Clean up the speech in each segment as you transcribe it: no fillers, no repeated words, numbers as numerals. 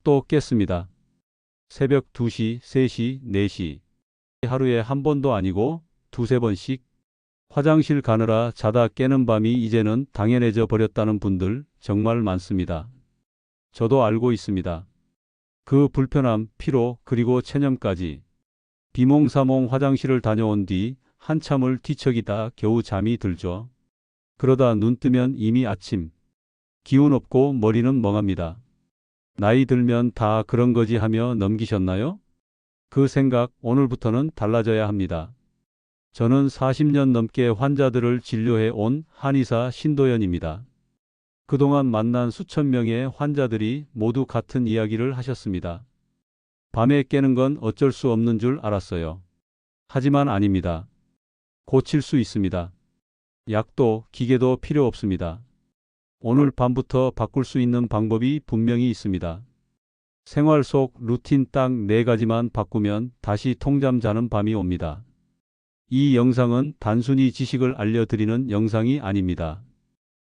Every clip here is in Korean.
또 깼습니다. 새벽 2시, 3시, 4시. 하루에 한 번도 아니고 두세 번씩. 화장실 가느라 자다 깨는 밤이 이제는 당연해져 버렸다는 분들 정말 많습니다. 저도 알고 있습니다. 그 불편함, 피로, 그리고 체념까지. 비몽사몽 화장실을 다녀온 뒤 한참을 뒤척이다 겨우 잠이 들죠. 그러다 눈 뜨면 이미 아침. 기운 없고 머리는 멍합니다. 나이 들면 다 그런 거지 하며 넘기셨나요? 그 생각 오늘부터는 달라져야 합니다. 저는 40년 넘게 환자들을 진료해 온 한의사 신도연입니다. 그동안 만난 수천 명의 환자들이 모두 같은 이야기를 하셨습니다. 밤에 깨는 건 어쩔 수 없는 줄 알았어요. 하지만 아닙니다. 고칠 수 있습니다. 약도 기계도 필요 없습니다. 오늘 밤부터 바꿀 수 있는 방법이 분명히 있습니다. 생활 속 루틴 딱 4가지만 바꾸면 다시 통잠 자는 밤이 옵니다. 이 영상은 단순히 지식을 알려드리는 영상이 아닙니다.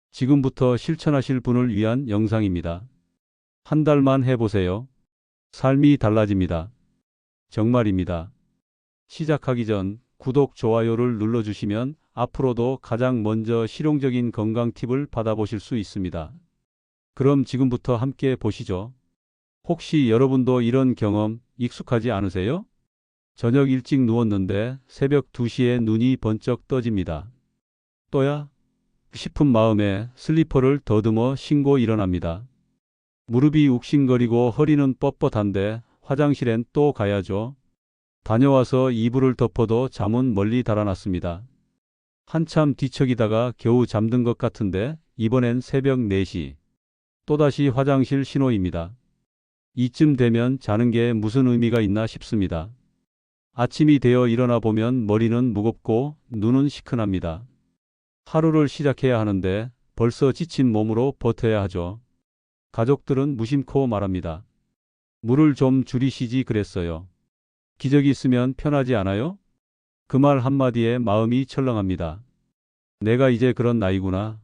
지금부터 실천하실 분을 위한 영상입니다. 한 달만 해보세요. 삶이 달라집니다. 정말입니다. 시작하기 전 구독, 좋아요를 눌러주시면 앞으로도 가장 먼저 실용적인 건강 팁을 받아보실 수 있습니다. 그럼 지금부터 함께 보시죠. 혹시 여러분도 이런 경험 익숙하지 않으세요? 저녁 일찍 누웠는데 새벽 2시에 눈이 번쩍 떠집니다. 또야? 싶은 마음에 슬리퍼를 더듬어 신고 일어납니다. 무릎이 욱신거리고 허리는 뻣뻣한데 화장실엔 또 가야죠. 다녀와서 이불을 덮어도 잠은 멀리 달아났습니다. 한참 뒤척이다가 겨우 잠든 것 같은데 이번엔 새벽 4시. 또다시 화장실 신호입니다. 이쯤 되면 자는 게 무슨 의미가 있나 싶습니다. 아침이 되어 일어나 보면 머리는 무겁고 눈은 시큰합니다. 하루를 시작해야 하는데 벌써 지친 몸으로 버텨야 하죠. 가족들은 무심코 말합니다. 물을 좀 줄이시지 그랬어요. 기저귀 있으면 편하지 않아요? 그 말 한마디에 마음이 철렁합니다. 내가 이제 그런 나이구나.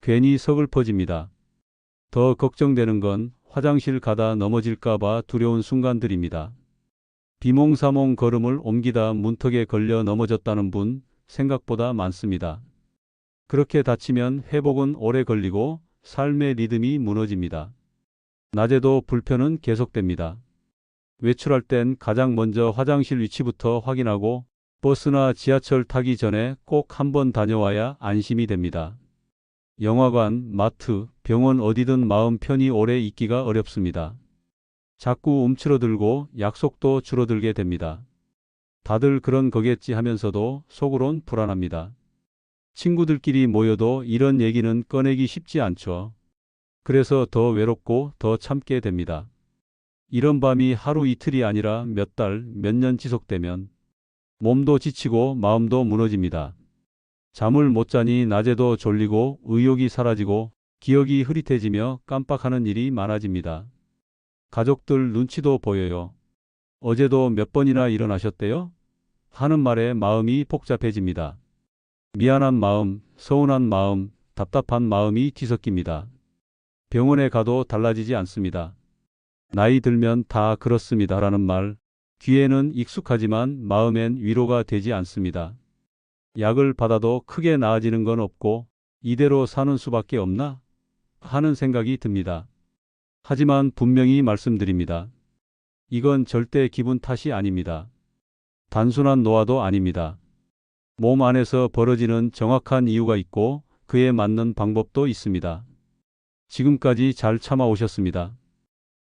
괜히 서글퍼집니다. 더 걱정되는 건 화장실 가다 넘어질까봐 두려운 순간들입니다. 비몽사몽 걸음을 옮기다 문턱에 걸려 넘어졌다는 분 생각보다 많습니다. 그렇게 다치면 회복은 오래 걸리고 삶의 리듬이 무너집니다. 낮에도 불편은 계속됩니다. 외출할 땐 가장 먼저 화장실 위치부터 확인하고 버스나 지하철 타기 전에 꼭 한번 다녀와야 안심이 됩니다. 영화관, 마트, 병원 어디든 마음 편히 오래 있기가 어렵습니다. 자꾸 움츠러들고 약속도 줄어들게 됩니다. 다들 그런 거겠지 하면서도 속으론 불안합니다. 친구들끼리 모여도 이런 얘기는 꺼내기 쉽지 않죠. 그래서 더 외롭고 더 참게 됩니다. 이런 밤이 하루 이틀이 아니라 몇 달, 몇 년 지속되면 몸도 지치고 마음도 무너집니다. 잠을 못 자니 낮에도 졸리고 의욕이 사라지고 기억이 흐릿해지며 깜빡하는 일이 많아집니다. 가족들 눈치도 보여요. 어제도 몇 번이나 일어나셨대요? 하는 말에 마음이 복잡해집니다. 미안한 마음, 서운한 마음, 답답한 마음이 뒤섞입니다. 병원에 가도 달라지지 않습니다. 나이 들면 다 그렇습니다라는 말, 귀에는 익숙하지만 마음엔 위로가 되지 않습니다. 약을 받아도 크게 나아지는 건 없고 이대로 사는 수밖에 없나? 하는 생각이 듭니다. 하지만 분명히 말씀드립니다. 이건 절대 기분 탓이 아닙니다. 단순한 노화도 아닙니다. 몸 안에서 벌어지는 정확한 이유가 있고 그에 맞는 방법도 있습니다. 지금까지 잘 참아오셨습니다.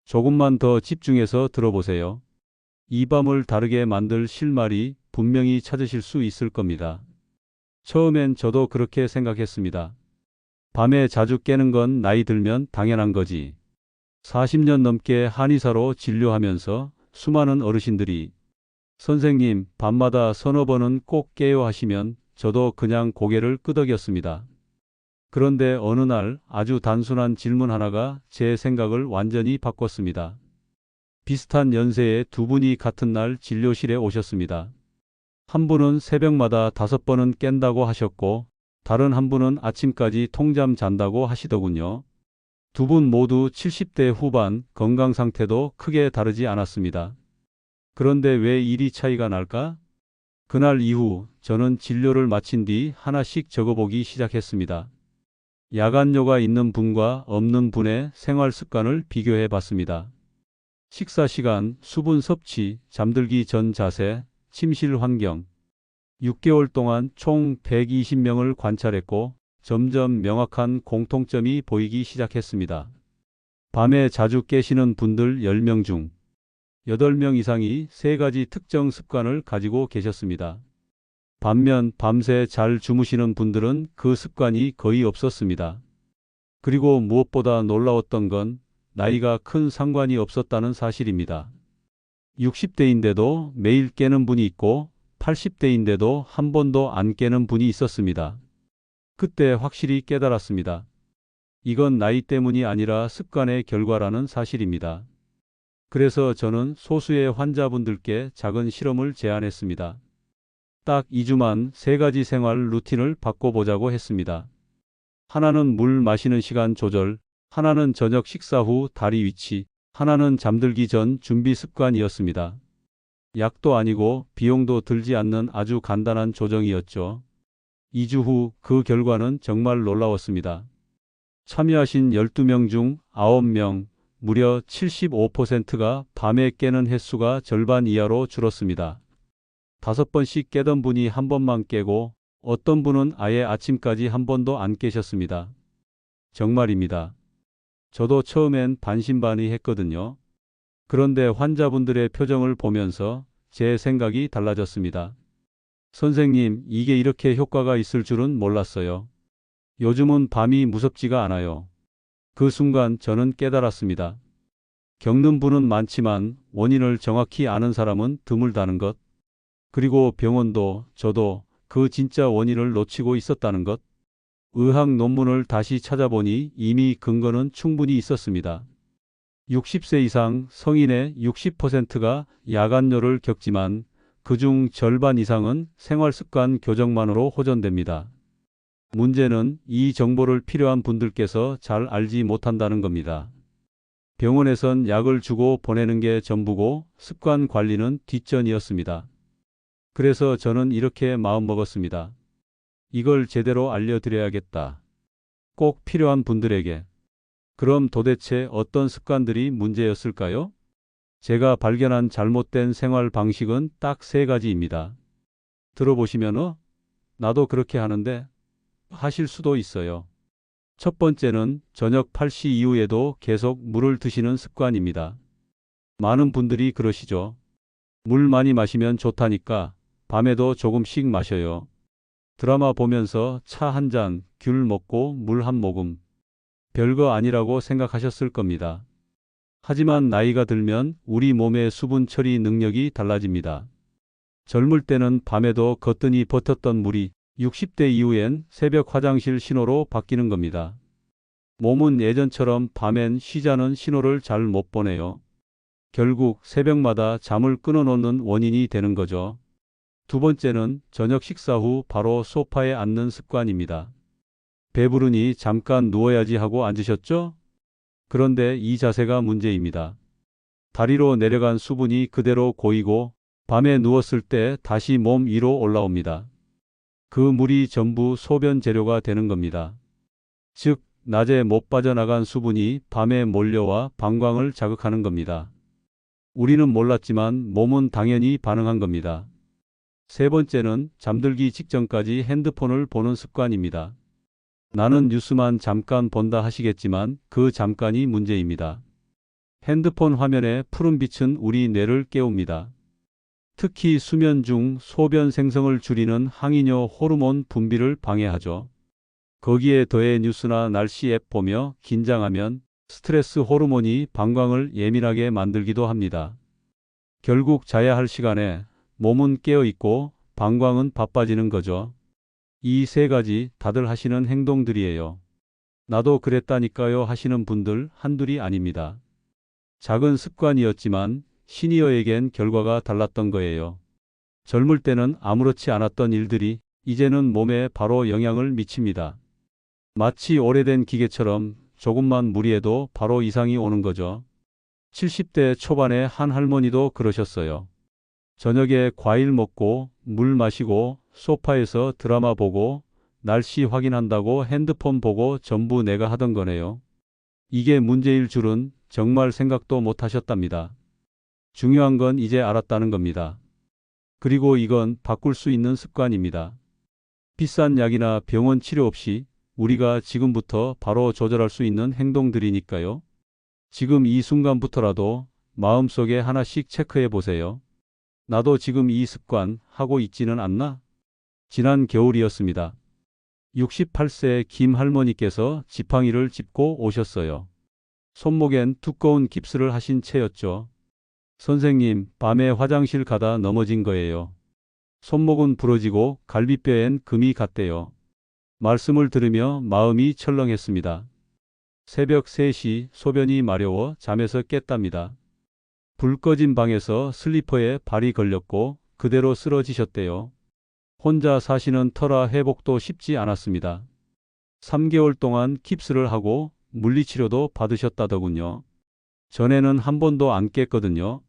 조금만 더 집중해서 들어보세요. 이 밤을 다르게 만들 실마리 분명히 찾으실 수 있을 겁니다. 처음엔 저도 그렇게 생각했습니다. 밤에 자주 깨는 건 나이 들면 당연한 거지. 40년 넘게 한의사로 진료하면서 수많은 어르신들이 선생님, 밤마다 서너 번은 꼭 깨요 하시면 저도 그냥 고개를 끄덕였습니다. 그런데 어느 날 아주 단순한 질문 하나가 제 생각을 완전히 바꿨습니다. 비슷한 연세의 두 분이 같은 날 진료실에 오셨습니다. 한 분은 새벽마다 5번은 깬다고 하셨고 다른 한 분은 아침까지 통잠 잔다고 하시더군요. 두 분 모두 70대 후반, 건강 상태도 크게 다르지 않았습니다. 그런데 왜 이리 차이가 날까? 그날 이후 저는 진료를 마친 뒤 하나씩 적어보기 시작했습니다. 야간뇨가 있는 분과 없는 분의 생활 습관을 비교해 봤습니다. 식사 시간, 수분 섭취, 잠들기 전 자세, 침실 환경. 6개월 동안 총 120명을 관찰했고 점점 명확한 공통점이 보이기 시작했습니다. 밤에 자주 깨시는 분들 10명 중 8명 이상이 세 가지 특정 습관을 가지고 계셨습니다. 반면 밤새 잘 주무시는 분들은 그 습관이 거의 없었습니다. 그리고 무엇보다 놀라웠던 건 나이가 큰 상관이 없었다는 사실입니다. 60대인데도 매일 깨는 분이 있고 80대인데도 한 번도 안 깨는 분이 있었습니다. 그때 확실히 깨달았습니다. 이건 나이 때문이 아니라 습관의 결과라는 사실입니다. 그래서 저는 소수의 환자분들께 작은 실험을 제안했습니다. 딱 2주만 세 가지 생활 루틴을 바꿔보자고 했습니다. 하나는 물 마시는 시간 조절, 하나는 저녁 식사 후 다리 위치, 하나는 잠들기 전 준비 습관이었습니다. 약도 아니고 비용도 들지 않는 아주 간단한 조정이었죠. 2주 후 그 결과는 정말 놀라웠습니다. 참여하신 12명 중 9명, 무려 75%가 밤에 깨는 횟수가 절반 이하로 줄었습니다. 5번씩 깨던 분이 한 번만 깨고 어떤 분은 아예 아침까지 한 번도 안 깨셨습니다. 정말입니다. 저도 처음엔 반신반의했거든요. 그런데 환자분들의 표정을 보면서 제 생각이 달라졌습니다. 선생님, 이게 이렇게 효과가 있을 줄은 몰랐어요. 요즘은 밤이 무섭지가 않아요. 그 순간 저는 깨달았습니다. 겪는 분은 많지만 원인을 정확히 아는 사람은 드물다는 것. 그리고 병원도 저도 그 진짜 원인을 놓치고 있었다는 것. 의학 논문을 다시 찾아보니 이미 근거는 충분히 있었습니다. 60세 이상 성인의 60%가 야간뇨를 겪지만 그중 절반 이상은 생활습관 교정만으로 호전됩니다. 문제는 이 정보를 필요한 분들께서 잘 알지 못한다는 겁니다. 병원에선 약을 주고 보내는 게 전부고 습관 관리는 뒷전이었습니다. 그래서 저는 이렇게 마음먹었습니다. 이걸 제대로 알려드려야겠다. 꼭 필요한 분들에게. 그럼 도대체 어떤 습관들이 문제였을까요? 제가 발견한 잘못된 생활 방식은 딱 3가지입니다. 들어보시면 나도 그렇게 하는데 하실 수도 있어요. 첫 번째는 저녁 8시 이후에도 계속 물을 드시는 습관입니다. 많은 분들이 그러시죠. 물 많이 마시면 좋다니까 밤에도 조금씩 마셔요. 드라마 보면서 차 한 잔, 귤 먹고 물 한 모금. 별거 아니라고 생각하셨을 겁니다. 하지만 나이가 들면 우리 몸의 수분 처리 능력이 달라집니다. 젊을 때는 밤에도 거뜬히 버텼던 물이 60대 이후엔 새벽 화장실 신호로 바뀌는 겁니다. 몸은 예전처럼 밤엔 쉬자는 신호를 잘 못 보내요. 결국 새벽마다 잠을 끊어놓는 원인이 되는 거죠. 두 번째는 저녁 식사 후 바로 소파에 앉는 습관입니다. 배부르니 잠깐 누워야지 하고 앉으셨죠? 그런데 이 자세가 문제입니다. 다리로 내려간 수분이 그대로 고이고 밤에 누웠을 때 다시 몸 위로 올라옵니다. 그 물이 전부 소변 재료가 되는 겁니다. 즉, 낮에 못 빠져나간 수분이 밤에 몰려와 방광을 자극하는 겁니다. 우리는 몰랐지만 몸은 당연히 반응한 겁니다. 세 번째는 잠들기 직전까지 핸드폰을 보는 습관입니다. 나는 뉴스만 잠깐 본다 하시겠지만 그 잠깐이 문제입니다. 핸드폰 화면의 푸른빛은 우리 뇌를 깨웁니다. 특히 수면 중 소변 생성을 줄이는 항이뇨 호르몬 분비를 방해하죠. 거기에 더해 뉴스나 날씨 앱 보며 긴장하면 스트레스 호르몬이 방광을 예민하게 만들기도 합니다. 결국 자야 할 시간에 몸은 깨어 있고 방광은 바빠지는 거죠. 이 3가지 다들 하시는 행동들이에요. 나도 그랬다니까요 하시는 분들 한둘이 아닙니다. 작은 습관이었지만 시니어에겐 결과가 달랐던 거예요. 젊을 때는 아무렇지 않았던 일들이 이제는 몸에 바로 영향을 미칩니다. 마치 오래된 기계처럼 조금만 무리해도 바로 이상이 오는 거죠. 70대 초반의 한 할머니도 그러셨어요. 저녁에 과일 먹고 물 마시고 소파에서 드라마 보고 날씨 확인한다고 핸드폰 보고 전부 내가 하던 거네요. 이게 문제일 줄은 정말 생각도 못 하셨답니다. 중요한 건 이제 알았다는 겁니다. 그리고 이건 바꿀 수 있는 습관입니다. 비싼 약이나 병원 치료 없이 우리가 지금부터 바로 조절할 수 있는 행동들이니까요. 지금 이 순간부터라도 마음속에 하나씩 체크해 보세요. 나도 지금 이 습관 하고 있지는 않나? 지난 겨울이었습니다. 68세 김 할머니께서 지팡이를 짚고 오셨어요. 손목엔 두꺼운 깁스를 하신 채였죠. 선생님, 밤에 화장실 가다 넘어진 거예요. 손목은 부러지고 갈비뼈엔 금이 갔대요. 말씀을 들으며 마음이 철렁했습니다. 새벽 3시 소변이 마려워 잠에서 깼답니다. 불 꺼진 방에서 슬리퍼에 발이 걸렸고 그대로 쓰러지셨대요. 혼자 사시는 터라 회복도 쉽지 않았습니다. 3개월 동안 깁스를 하고 물리치료도 받으셨다더군요. 전에는 한 번도 안 깼거든요.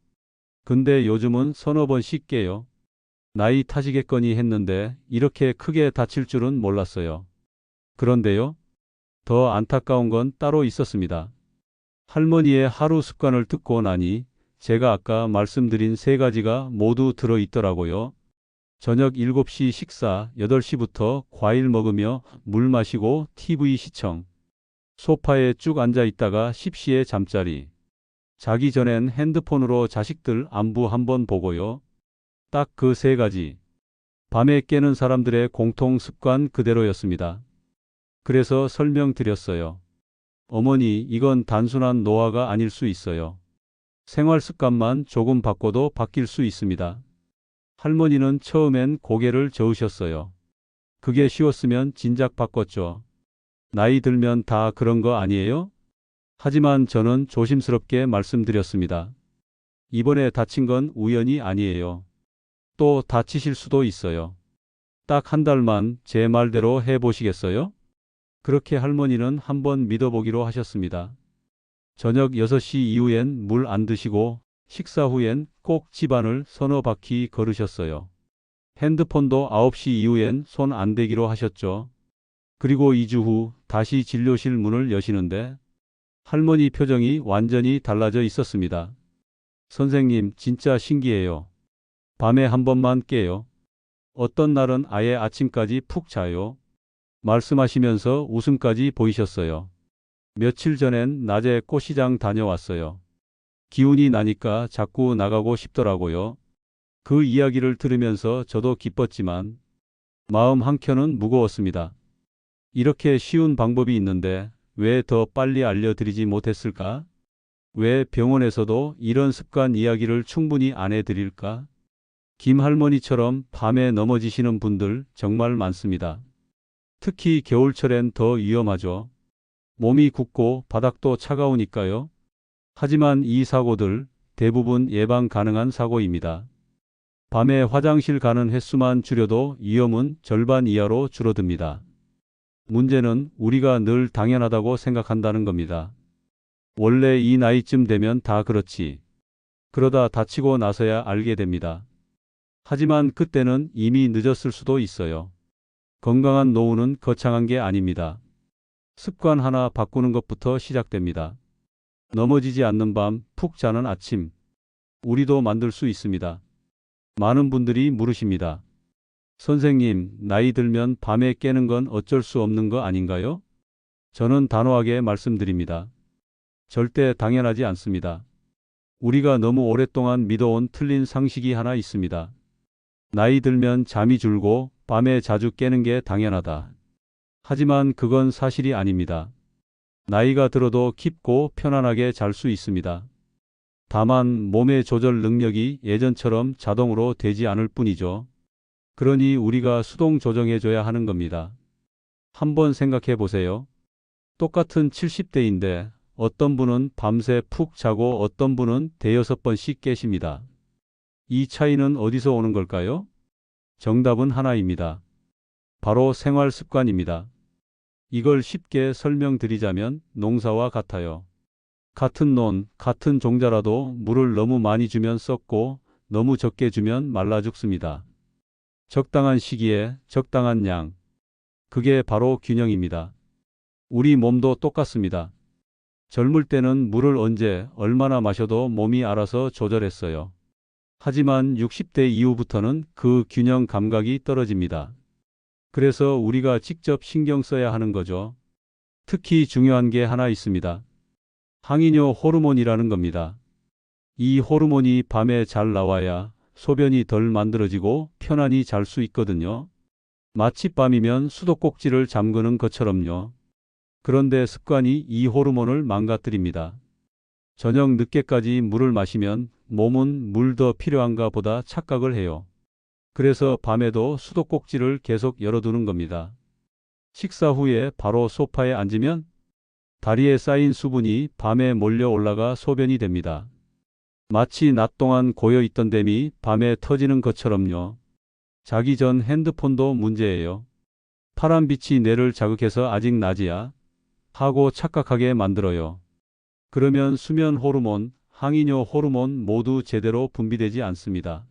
근데 요즘은 서너 번씩 깨요. 나이 탓이겠거니 했는데 이렇게 크게 다칠 줄은 몰랐어요. 그런데요, 더 안타까운 건 따로 있었습니다. 할머니의 하루 습관을 듣고 나니 제가 아까 말씀드린 3가지가 모두 들어 있더라고요. 저녁 7시 식사, 8시부터 과일 먹으며 물 마시고 TV 시청. 소파에 쭉 앉아 있다가 10시에 잠자리. 자기 전엔 핸드폰으로 자식들 안부 한번 보고요. 딱 그 3가지. 밤에 깨는 사람들의 공통 습관 그대로였습니다. 그래서 설명드렸어요. 어머니, 이건 단순한 노화가 아닐 수 있어요. 생활 습관만 조금 바꿔도 바뀔 수 있습니다. 할머니는 처음엔 고개를 저으셨어요. 그게 쉬웠으면 진작 바꿨죠. 나이 들면 다 그런 거 아니에요? 하지만 저는 조심스럽게 말씀드렸습니다. 이번에 다친 건 우연이 아니에요. 또 다치실 수도 있어요. 딱 한 달만 제 말대로 해보시겠어요? 그렇게 할머니는 한번 믿어보기로 하셨습니다. 저녁 6시 이후엔 물 안 드시고 식사 후엔 꼭 집안을 서너 바퀴 걸으셨어요. 핸드폰도 9시 이후엔 손 안 대기로 하셨죠. 그리고 2주 후 다시 진료실 문을 여시는데 할머니 표정이 완전히 달라져 있었습니다. 선생님, 진짜 신기해요. 밤에 한 번만 깨요. 어떤 날은 아예 아침까지 푹 자요. 말씀하시면서 웃음까지 보이셨어요. 며칠 전엔 낮에 꽃시장 다녀왔어요. 기운이 나니까 자꾸 나가고 싶더라고요. 그 이야기를 들으면서 저도 기뻤지만 마음 한켠은 무거웠습니다. 이렇게 쉬운 방법이 있는데 왜 더 빨리 알려드리지 못했을까? 왜 병원에서도 이런 습관 이야기를 충분히 안 해드릴까? 김 할머니처럼 밤에 넘어지시는 분들 정말 많습니다. 특히 겨울철엔 더 위험하죠. 몸이 굳고 바닥도 차가우니까요. 하지만 이 사고들 대부분 예방 가능한 사고입니다. 밤에 화장실 가는 횟수만 줄여도 위험은 절반 이하로 줄어듭니다. 문제는 우리가 늘 당연하다고 생각한다는 겁니다. 원래 이 나이쯤 되면 다 그렇지. 그러다 다치고 나서야 알게 됩니다. 하지만 그때는 이미 늦었을 수도 있어요. 건강한 노후는 거창한 게 아닙니다. 습관 하나 바꾸는 것부터 시작됩니다. 넘어지지 않는 밤, 푹 자는 아침. 우리도 만들 수 있습니다. 많은 분들이 물으십니다. 선생님, 나이 들면 밤에 깨는 건 어쩔 수 없는 거 아닌가요? 저는 단호하게 말씀드립니다. 절대 당연하지 않습니다. 우리가 너무 오랫동안 믿어온 틀린 상식이 하나 있습니다. 나이 들면 잠이 줄고 밤에 자주 깨는 게 당연하다. 하지만 그건 사실이 아닙니다. 나이가 들어도 깊고 편안하게 잘 수 있습니다. 다만 몸의 조절 능력이 예전처럼 자동으로 되지 않을 뿐이죠. 그러니 우리가 수동 조정해줘야 하는 겁니다. 한번 생각해 보세요. 똑같은 70대인데 어떤 분은 밤새 푹 자고 어떤 분은 대여섯 번씩 깨십니다. 이 차이는 어디서 오는 걸까요? 정답은 하나입니다. 바로 생활 습관입니다. 이걸 쉽게 설명드리자면 농사와 같아요. 같은 논, 같은 종자라도 물을 너무 많이 주면 썩고 너무 적게 주면 말라 죽습니다. 적당한 시기에 적당한 양. 그게 바로 균형입니다. 우리 몸도 똑같습니다. 젊을 때는 물을 언제, 얼마나 마셔도 몸이 알아서 조절했어요. 하지만 60대 이후부터는 그 균형 감각이 떨어집니다. 그래서 우리가 직접 신경 써야 하는 거죠. 특히 중요한 게 하나 있습니다. 항이뇨 호르몬이라는 겁니다. 이 호르몬이 밤에 잘 나와야 소변이 덜 만들어지고 편안히 잘 수 있거든요. 마치 밤이면 수도꼭지를 잠그는 것처럼요. 그런데 습관이 이 호르몬을 망가뜨립니다. 저녁 늦게까지 물을 마시면 몸은 물 더 필요한가 보다 착각을 해요. 그래서 밤에도 수도꼭지를 계속 열어두는 겁니다. 식사 후에 바로 소파에 앉으면 다리에 쌓인 수분이 밤에 몰려 올라가 소변이 됩니다. 마치 낮 동안 고여있던 댐이 밤에 터지는 것처럼요. 자기 전 핸드폰도 문제예요. 파란 빛이 뇌를 자극해서 아직 낮이야 하고 착각하게 만들어요. 그러면 수면 호르몬, 항이뇨 호르몬 모두 제대로 분비되지 않습니다.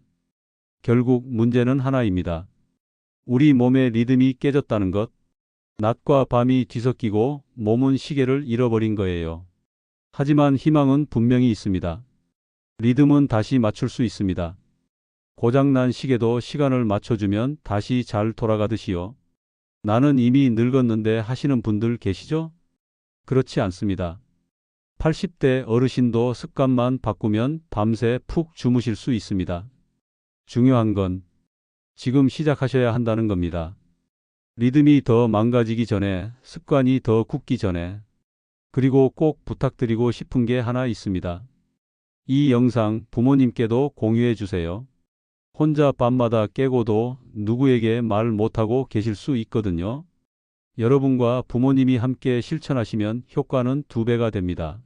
결국 문제는 하나입니다. 우리 몸의 리듬이 깨졌다는 것. 낮과 밤이 뒤섞이고 몸은 시계를 잃어버린 거예요. 하지만 희망은 분명히 있습니다. 리듬은 다시 맞출 수 있습니다. 고장난 시계도 시간을 맞춰주면 다시 잘 돌아가듯이요. 나는 이미 늙었는데 하시는 분들 계시죠? 그렇지 않습니다. 80대 어르신도 습관만 바꾸면 밤새 푹 주무실 수 있습니다. 중요한 건 지금 시작하셔야 한다는 겁니다. 리듬이 더 망가지기 전에, 습관이 더 굳기 전에. 그리고 꼭 부탁드리고 싶은 게 하나 있습니다. 이 영상 부모님께도 공유해 주세요. 혼자 밤마다 깨고도 누구에게 말 못하고 계실 수 있거든요. 여러분과 부모님이 함께 실천하시면 효과는 2배가 됩니다.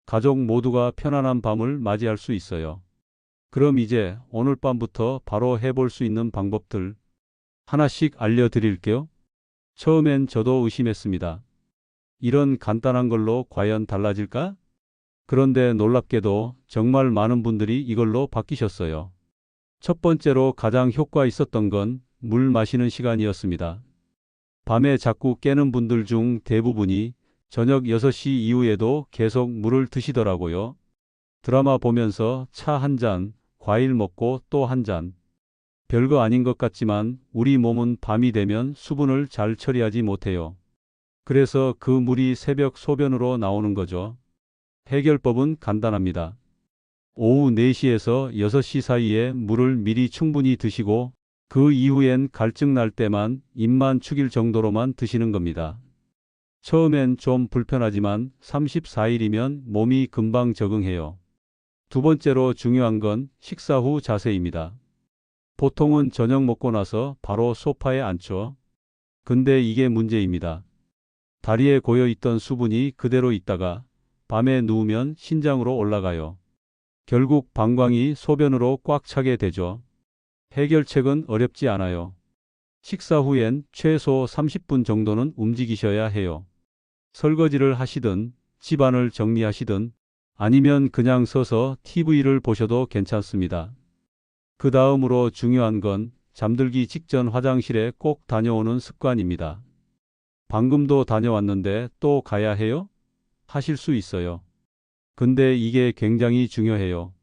가족 모두가 편안한 밤을 맞이할 수 있어요. 그럼 이제 오늘 밤부터 바로 해볼 수 있는 방법들 하나씩 알려드릴게요. 처음엔 저도 의심했습니다. 이런 간단한 걸로 과연 달라질까? 그런데 놀랍게도 정말 많은 분들이 이걸로 바뀌셨어요. 첫 번째로 가장 효과 있었던 건 물 마시는 시간이었습니다. 밤에 자꾸 깨는 분들 중 대부분이 저녁 6시 이후에도 계속 물을 드시더라고요. 드라마 보면서 차 한 잔, 과일 먹고 또 한 잔. 별거 아닌 것 같지만 우리 몸은 밤이 되면 수분을 잘 처리하지 못해요. 그래서 그 물이 새벽 소변으로 나오는 거죠. 해결법은 간단합니다. 오후 4시에서 6시 사이에 물을 미리 충분히 드시고 그 이후엔 갈증 날 때만 입만 축일 정도로만 드시는 겁니다. 처음엔 좀 불편하지만 34일이면 몸이 금방 적응해요. 두 번째로 중요한 건 식사 후 자세입니다. 보통은 저녁 먹고 나서 바로 소파에 앉죠. 근데 이게 문제입니다. 다리에 고여있던 수분이 그대로 있다가 밤에 누우면 신장으로 올라가요. 결국 방광이 소변으로 꽉 차게 되죠. 해결책은 어렵지 않아요. 식사 후엔 최소 30분 정도는 움직이셔야 해요. 설거지를 하시든 집안을 정리하시든 아니면 그냥 서서 TV를 보셔도 괜찮습니다. 그 다음으로 중요한 건 잠들기 직전 화장실에 꼭 다녀오는 습관입니다. 방금도 다녀왔는데 또 가야 해요? 하실 수 있어요. 근데 이게 굉장히 중요해요.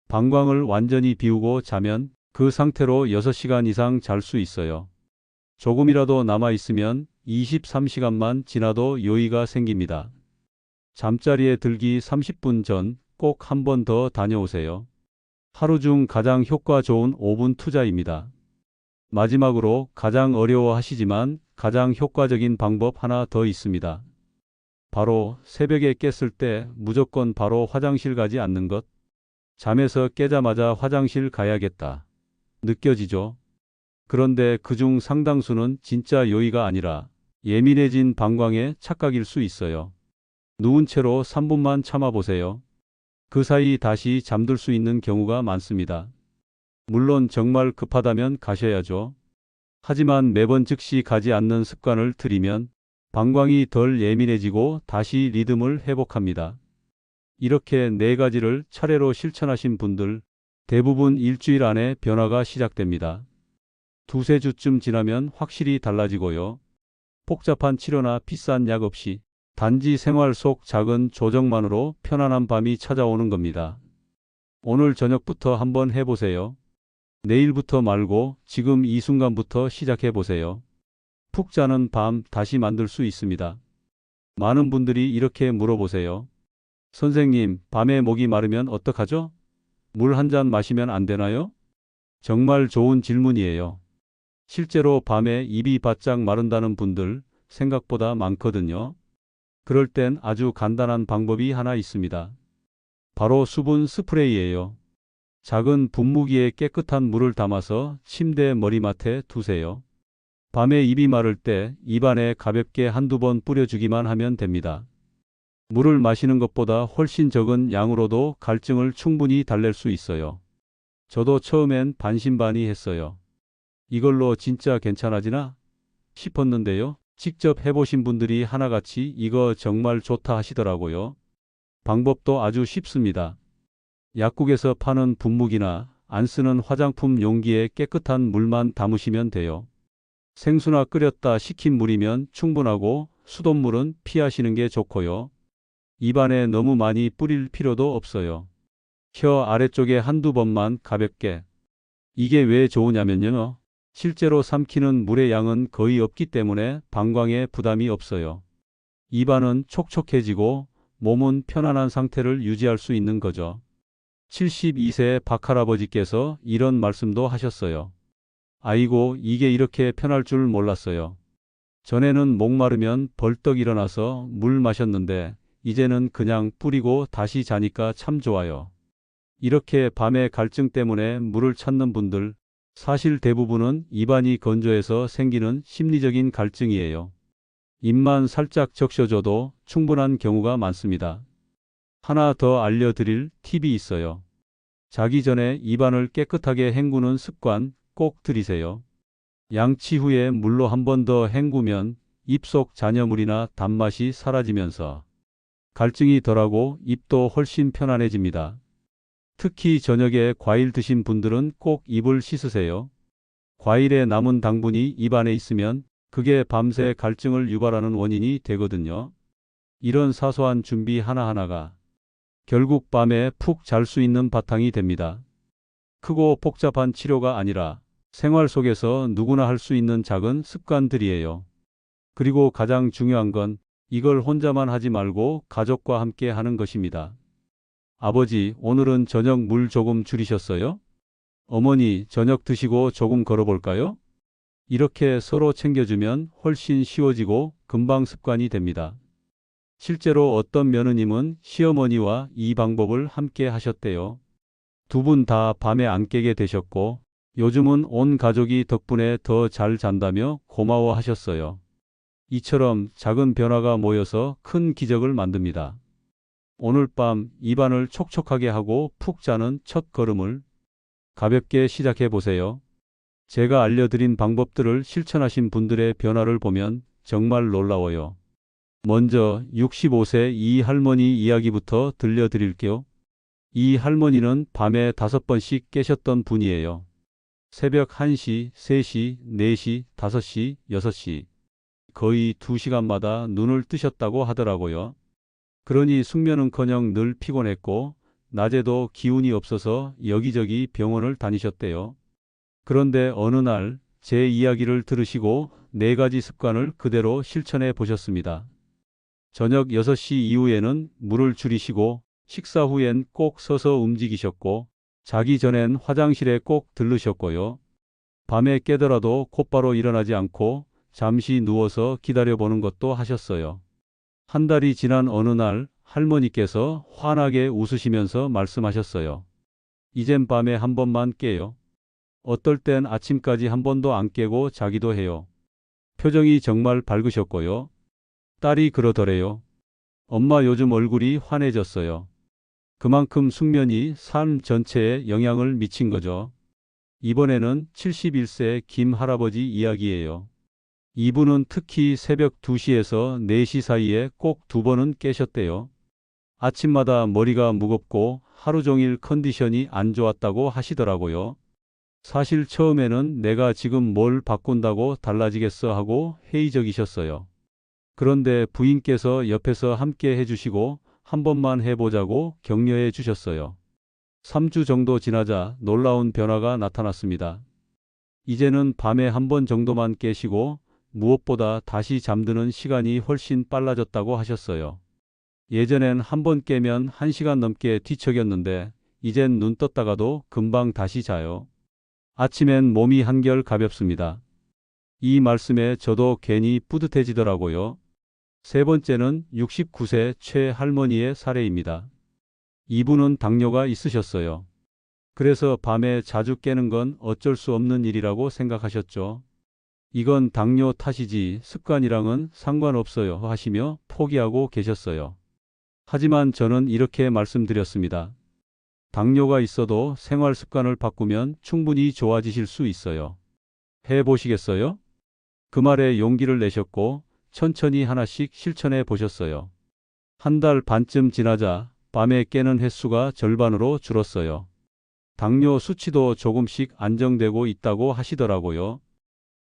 방광을 완전히 비우고 자면 그 상태로 6시간 이상 잘 수 있어요. 조금이라도 남아있으면 23시간만 지나도 요의가 생깁니다. 잠자리에 들기 30분 전 꼭 한 번 더 다녀오세요. 하루 중 가장 효과 좋은 5분 투자입니다. 마지막으로 가장 어려워하시지만 가장 효과적인 방법 하나 더 있습니다. 바로 새벽에 깼을 때 무조건 바로 화장실 가지 않는 것. 잠에서 깨자마자 화장실 가야겠다. 느껴지죠? 그런데 그중 상당수는 진짜 요의가 아니라 예민해진 방광의 착각일 수 있어요. 누운 채로 3분만 참아보세요. 그 사이 다시 잠들 수 있는 경우가 많습니다. 물론 정말 급하다면 가셔야죠. 하지만 매번 즉시 가지 않는 습관을 들이면 방광이 덜 예민해지고 다시 리듬을 회복합니다. 이렇게 4가지를 차례로 실천하신 분들 대부분 일주일 안에 변화가 시작됩니다. 두세 주쯤 지나면 확실히 달라지고요. 복잡한 치료나 비싼 약 없이 단지 생활 속 작은 조정만으로 편안한 밤이 찾아오는 겁니다. 오늘 저녁부터 한번 해보세요. 내일부터 말고 지금 이 순간부터 시작해보세요. 푹 자는 밤 다시 만들 수 있습니다. 많은 분들이 이렇게 물어보세요. 선생님, 밤에 목이 마르면 어떡하죠? 물 한 잔 마시면 안 되나요? 정말 좋은 질문이에요. 실제로 밤에 입이 바짝 마른다는 분들 생각보다 많거든요. 그럴 땐 아주 간단한 방법이 하나 있습니다. 바로 수분 스프레이예요. 작은 분무기에 깨끗한 물을 담아서 침대 머리맡에 두세요. 밤에 입이 마를 때 입안에 가볍게 한두 번 뿌려주기만 하면 됩니다. 물을 마시는 것보다 훨씬 적은 양으로도 갈증을 충분히 달랠 수 있어요. 저도 처음엔 반신반의했어요. 이걸로 진짜 괜찮아지나 싶었는데요. 직접 해보신 분들이 하나같이 이거 정말 좋다 하시더라고요. 방법도 아주 쉽습니다. 약국에서 파는 분무기나 안 쓰는 화장품 용기에 깨끗한 물만 담으시면 돼요. 생수나 끓였다 식힌 물이면 충분하고 수돗물은 피하시는 게 좋고요. 입안에 너무 많이 뿌릴 필요도 없어요. 혀 아래쪽에 한두 번만 가볍게. 이게 왜 좋으냐면요. 실제로 삼키는 물의 양은 거의 없기 때문에 방광에 부담이 없어요. 입안은 촉촉해지고 몸은 편안한 상태를 유지할 수 있는 거죠. 72세 박할아버지께서 이런 말씀도 하셨어요. 아이고, 이게 이렇게 편할 줄 몰랐어요. 전에는 목마르면 벌떡 일어나서 물 마셨는데 이제는 그냥 뿌리고 다시 자니까 참 좋아요. 이렇게 밤에 갈증 때문에 물을 찾는 분들 사실 대부분은 입안이 건조해서 생기는 심리적인 갈증이에요. 입만 살짝 적셔줘도 충분한 경우가 많습니다. 하나 더 알려드릴 팁이 있어요. 자기 전에 입안을 깨끗하게 헹구는 습관 꼭 들이세요. 양치 후에 물로 한 번 더 헹구면 입속 잔여물이나 단맛이 사라지면서 갈증이 덜하고 입도 훨씬 편안해집니다. 특히 저녁에 과일 드신 분들은 꼭 입을 씻으세요. 과일에 남은 당분이 입안에 있으면 그게 밤새 갈증을 유발하는 원인이 되거든요. 이런 사소한 준비 하나하나가 결국 밤에 푹 잘 수 있는 바탕이 됩니다. 크고 복잡한 치료가 아니라 생활 속에서 누구나 할 수 있는 작은 습관들이에요. 그리고 가장 중요한 건 이걸 혼자만 하지 말고 가족과 함께 하는 것입니다. 아버지, 오늘은 저녁 물 조금 줄이셨어요? 어머니, 저녁 드시고 조금 걸어볼까요? 이렇게 서로 챙겨주면 훨씬 쉬워지고 금방 습관이 됩니다. 실제로 어떤 며느님은 시어머니와 이 방법을 함께 하셨대요. 두 분 다 밤에 안 깨게 되셨고 요즘은 온 가족이 덕분에 더 잘 잔다며 고마워하셨어요. 이처럼 작은 변화가 모여서 큰 기적을 만듭니다. 오늘 밤 입안을 촉촉하게 하고 푹 자는 첫 걸음을 가볍게 시작해 보세요. 제가 알려드린 방법들을 실천하신 분들의 변화를 보면 정말 놀라워요. 먼저 65세 이 할머니 이야기부터 들려드릴게요. 이 할머니는 밤에 5번씩 깨셨던 분이에요. 새벽 1시, 3시, 4시, 5시, 6시. 거의 2시간마다 눈을 뜨셨다고 하더라고요. 그러니 숙면은커녕 늘 피곤했고 낮에도 기운이 없어서 여기저기 병원을 다니셨대요. 그런데 어느 날 제 이야기를 들으시고 4가지 습관을 그대로 실천해 보셨습니다. 저녁 6시 이후에는 물을 줄이시고 식사 후엔 꼭 서서 움직이셨고 자기 전엔 화장실에 꼭 들르셨고요. 밤에 깨더라도 곧바로 일어나지 않고 잠시 누워서 기다려보는 것도 하셨어요. 한 달이 지난 어느 날 할머니께서 환하게 웃으시면서 말씀하셨어요. 이젠 밤에 한 번만 깨요. 어떨 땐 아침까지 한 번도 안 깨고 자기도 해요. 표정이 정말 밝으셨고요. 딸이 그러더래요. 엄마 요즘 얼굴이 환해졌어요. 그만큼 숙면이 삶 전체에 영향을 미친 거죠. 이번에는 71세 김 할아버지 이야기예요. 이분은 특히 새벽 2시에서 4시 사이에 꼭 2번은 깨셨대요. 아침마다 머리가 무겁고 하루 종일 컨디션이 안 좋았다고 하시더라고요. 사실 처음에는 내가 지금 뭘 바꾼다고 달라지겠어 하고 회의적이셨어요. 그런데 부인께서 옆에서 함께 해주시고 한 번만 해보자고 격려해 주셨어요. 3주 정도 지나자 놀라운 변화가 나타났습니다. 이제는 밤에 한 번 정도만 깨시고 무엇보다 다시 잠드는 시간이 훨씬 빨라졌다고 하셨어요. 예전엔 한 번 깨면 1시간 넘게 뒤척였는데 이젠 눈 떴다가도 금방 다시 자요. 아침엔 몸이 한결 가볍습니다. 이 말씀에 저도 괜히 뿌듯해지더라고요. 세 번째는 69세 최할머니의 사례입니다. 이분은 당뇨가 있으셨어요. 그래서 밤에 자주 깨는 건 어쩔 수 없는 일이라고 생각하셨죠. 이건 당뇨 탓이지 습관이랑은 상관없어요 하시며 포기하고 계셨어요. 하지만 저는 이렇게 말씀드렸습니다. 당뇨가 있어도 생활 습관을 바꾸면 충분히 좋아지실 수 있어요. 해보시겠어요? 그 말에 용기를 내셨고 천천히 하나씩 실천해 보셨어요. 한 달 반쯤 지나자 밤에 깨는 횟수가 절반으로 줄었어요. 당뇨 수치도 조금씩 안정되고 있다고 하시더라고요.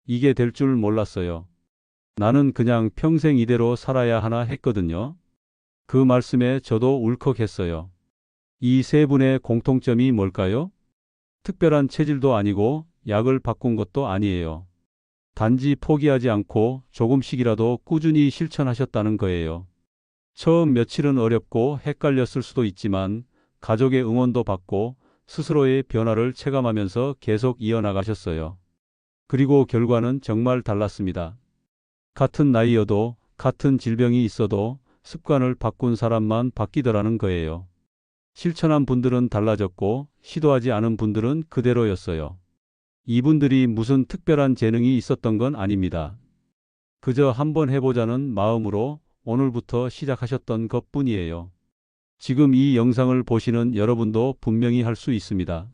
이게 될 줄 몰랐어요. 나는 그냥 평생 이대로 살아야 하나 했거든요. 그 말씀에 저도 울컥했어요. 이 세 분의 공통점이 뭘까요? 특별한 체질도 아니고 약을 바꾼 것도 아니에요. 단지 포기하지 않고 조금씩이라도 꾸준히 실천하셨다는 거예요. 처음 며칠은 어렵고 헷갈렸을 수도 있지만 가족의 응원도 받고 스스로의 변화를 체감하면서 계속 이어나가셨어요. 그리고 결과는 정말 달랐습니다. 같은 나이여도 같은 질병이 있어도 습관을 바꾼 사람만 바뀌더라는 거예요. 실천한 분들은 달라졌고 시도하지 않은 분들은 그대로였어요. 이분들이 무슨 특별한 재능이 있었던 건 아닙니다. 그저 한번 해보자는 마음으로 오늘부터 시작하셨던 것뿐이에요. 지금 이 영상을 보시는 여러분도 분명히 할 수 있습니다.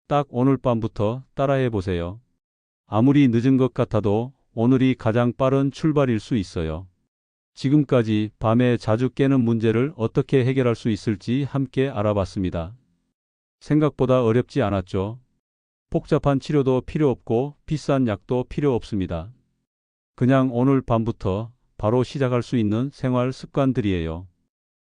딱 오늘 밤부터 따라해 보세요. 아무리 늦은 것 같아도 오늘이 가장 빠른 출발일 수 있어요. 지금까지 밤에 자주 깨는 문제를 어떻게 해결할 수 있을지 함께 알아봤습니다. 생각보다 어렵지 않았죠? 복잡한 치료도 필요 없고 비싼 약도 필요 없습니다. 그냥 오늘 밤부터 바로 시작할 수 있는 생활 습관들이에요.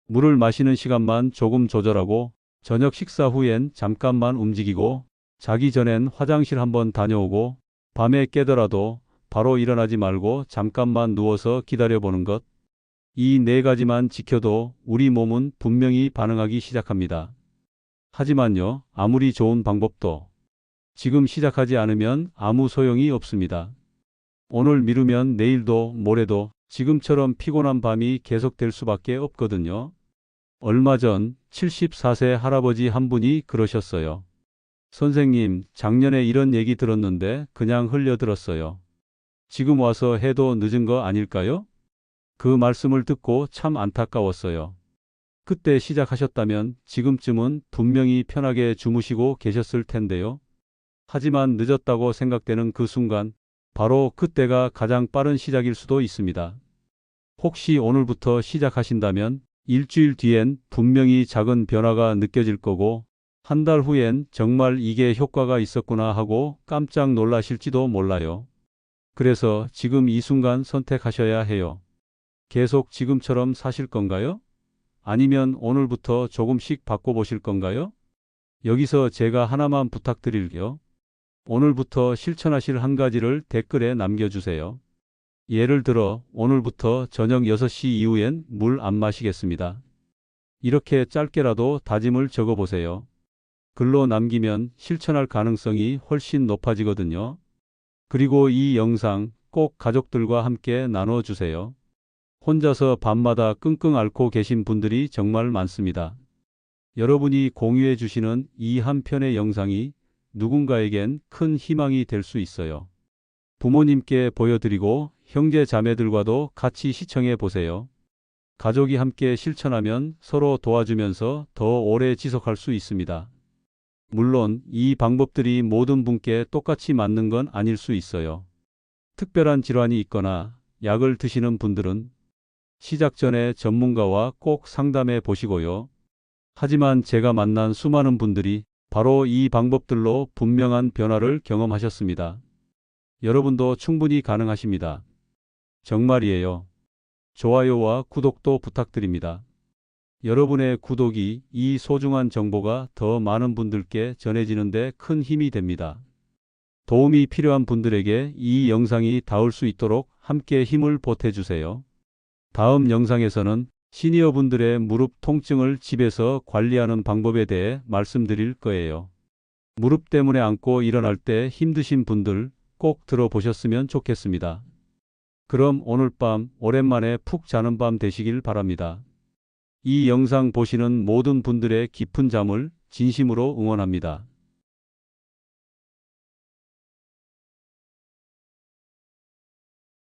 물을 마시는 시간만 조금 조절하고 저녁 식사 후엔 잠깐만 움직이고 자기 전엔 화장실 한번 다녀오고 밤에 깨더라도 바로 일어나지 말고 잠깐만 누워서 기다려보는 것. 이 네 가지만 지켜도 우리 몸은 분명히 반응하기 시작합니다. 하지만요, 아무리 좋은 방법도 지금 시작하지 않으면 아무 소용이 없습니다. 오늘 미루면 내일도 모레도 지금처럼 피곤한 밤이 계속될 수밖에 없거든요. 얼마 전 74세 할아버지 한 분이 그러셨어요. 선생님, 작년에 이런 얘기 들었는데 그냥 흘려들었어요. 지금 와서 해도 늦은 거 아닐까요? 그 말씀을 듣고 참 안타까웠어요. 그때 시작하셨다면 지금쯤은 분명히 편하게 주무시고 계셨을 텐데요. 하지만 늦었다고 생각되는 그 순간, 바로 그때가 가장 빠른 시작일 수도 있습니다. 혹시 오늘부터 시작하신다면 일주일 뒤엔 분명히 작은 변화가 느껴질 거고, 한 달 후엔 정말 이게 효과가 있었구나 하고 깜짝 놀라실지도 몰라요. 그래서 지금 이 순간 선택하셔야 해요. 계속 지금처럼 사실 건가요? 아니면 오늘부터 조금씩 바꿔보실 건가요? 여기서 제가 하나만 부탁드릴게요. 오늘부터 실천하실 한 가지를 댓글에 남겨주세요. 예를 들어 오늘부터 저녁 6시 이후엔 물 안 마시겠습니다. 이렇게 짧게라도 다짐을 적어보세요. 글로 남기면 실천할 가능성이 훨씬 높아지거든요. 그리고 이 영상 꼭 가족들과 함께 나눠주세요. 혼자서 밤마다 끙끙 앓고 계신 분들이 정말 많습니다. 여러분이 공유해 주시는 이 한 편의 영상이 누군가에겐 큰 희망이 될 수 있어요. 부모님께 보여드리고 형제 자매들과도 같이 시청해 보세요. 가족이 함께 실천하면 서로 도와주면서 더 오래 지속할 수 있습니다. 물론 이 방법들이 모든 분께 똑같이 맞는 건 아닐 수 있어요. 특별한 질환이 있거나 약을 드시는 분들은 시작 전에 전문가와 꼭 상담해 보시고요. 하지만 제가 만난 수많은 분들이 바로 이 방법들로 분명한 변화를 경험하셨습니다. 여러분도 충분히 가능하십니다. 정말이에요. 좋아요와 구독도 부탁드립니다. 여러분의 구독이 이 소중한 정보가 더 많은 분들께 전해지는 데 큰 힘이 됩니다. 도움이 필요한 분들에게 이 영상이 닿을 수 있도록 함께 힘을 보태주세요. 다음 영상에서는 시니어 분들의 무릎 통증을 집에서 관리하는 방법에 대해 말씀드릴 거예요. 무릎 때문에 앉고 일어날 때 힘드신 분들 꼭 들어보셨으면 좋겠습니다. 그럼 오늘 밤 오랜만에 푹 자는 밤 되시길 바랍니다. 이 영상 보시는 모든 분들의 깊은 잠을 진심으로 응원합니다.